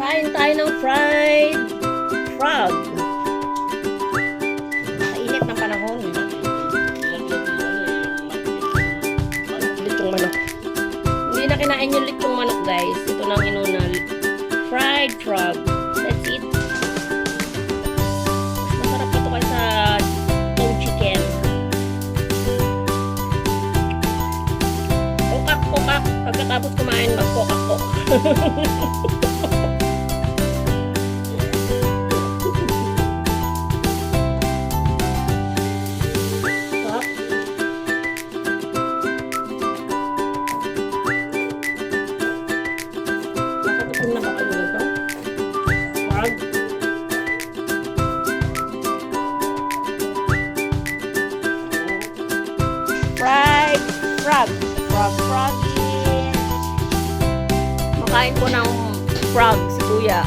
Kain tayo ng fried frog. Mainit ng panahon. Litong manok. Hindi na kinain yung litong manok, guys. Ito lang inunal. Fried frog. Let's eat. Mas masarap ito kaysa tong chicken. Kokak. Pagkatapos kumain, mag-kokak-kok. Fried frog. Froggy. Makain ko ng frog si Kuya.